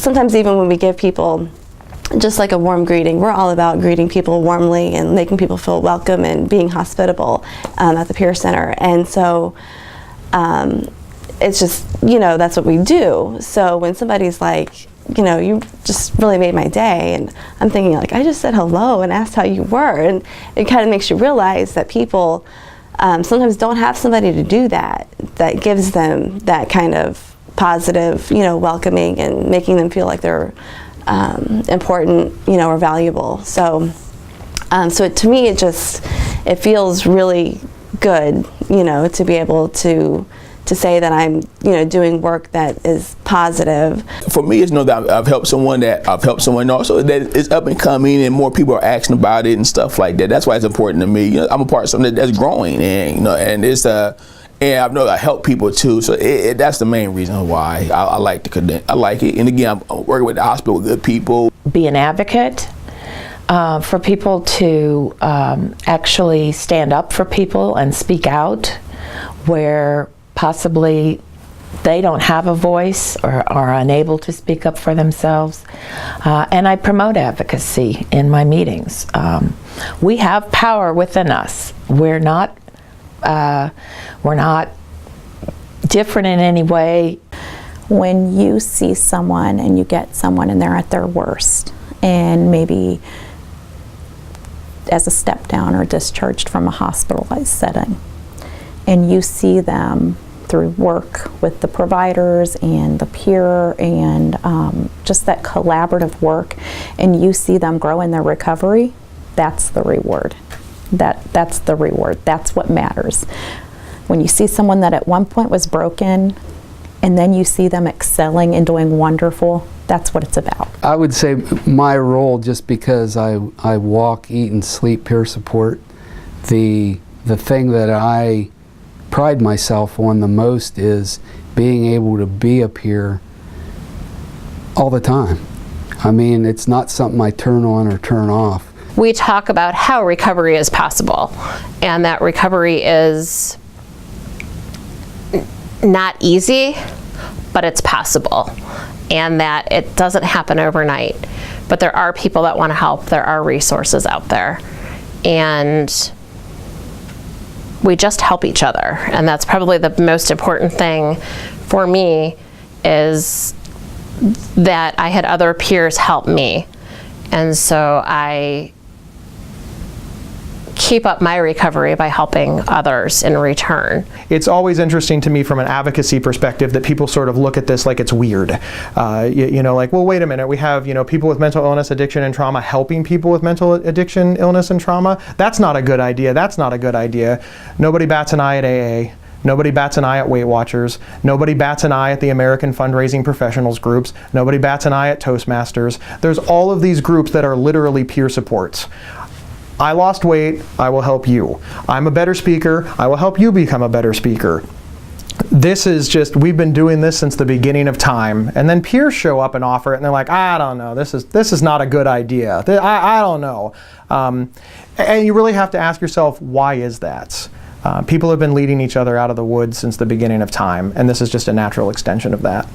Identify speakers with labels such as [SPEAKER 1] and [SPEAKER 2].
[SPEAKER 1] sometimes even when we give people just like a warm greeting, we're all about greeting people warmly and making people feel welcome and being hospitable at the Peer Center. And so it's just, that's what we do. So when somebody's like, you just really made my day, and I'm thinking like, I just said hello and asked how you were, and it kind of makes you realize that people sometimes don't have somebody to do that gives them that kind of positive, welcoming and making them feel like they're important, or valuable. So to me, it feels really good, to be able to say that I'm, doing work that is positive.
[SPEAKER 2] For me, it's know that I've helped someone also that is up and coming, and more people are asking about it and stuff like that. That's why it's important to me. I'm a part of something that's growing, and and it's and I help people too. So that's the main reason why I like to connect. I like it, and again, I'm working with the hospital with good people.
[SPEAKER 3] Be an advocate for people to actually stand up for people and speak out where possibly they don't have a voice or are unable to speak up for themselves. And I promote advocacy in my meetings. We have power within us. We're not different in any way.
[SPEAKER 4] When you see someone and you get someone and they're at their worst, and maybe as a step down or discharged from a hospitalized setting, and you see them through work with the providers and the peer and just that collaborative work, and you see them grow in their recovery, that's the reward. That's the reward. That's what matters. When you see someone that at one point was broken, and then you see them excelling and doing wonderful, that's what it's about.
[SPEAKER 5] I would say my role, just because I walk, eat, and sleep peer support, the thing that I pride myself on the most is being able to be a peer all the time. I mean, it's not something I turn on or turn off.
[SPEAKER 6] We talk about how recovery is possible, and that recovery is not easy, but it's possible, and that it doesn't happen overnight. But there are people that want to help. There are resources out there, and we just help each other. And that's probably the most important thing for me, is that I had other peers help me. And so I keep up my recovery by helping others in return.
[SPEAKER 7] It's always interesting to me from an advocacy perspective that people sort of look at this like it's weird. Like, well, wait a minute, we have, people with mental illness, addiction, and trauma helping people with mental addiction, illness, and trauma. That's not a good idea. That's not a good idea. Nobody bats an eye at AA. Nobody bats an eye at Weight Watchers. Nobody bats an eye at the American Fundraising Professionals groups. Nobody bats an eye at Toastmasters. There's all of these groups that are literally peer supports. I lost weight, I will help you. I'm a better speaker, I will help you become a better speaker. This is just, we've been doing this since the beginning of time, and then peers show up and offer it, and they're like, I don't know, this is not a good idea. I don't know. And you really have to ask yourself, why is that? People have been leading each other out of the woods since the beginning of time, and this is just a natural extension of that.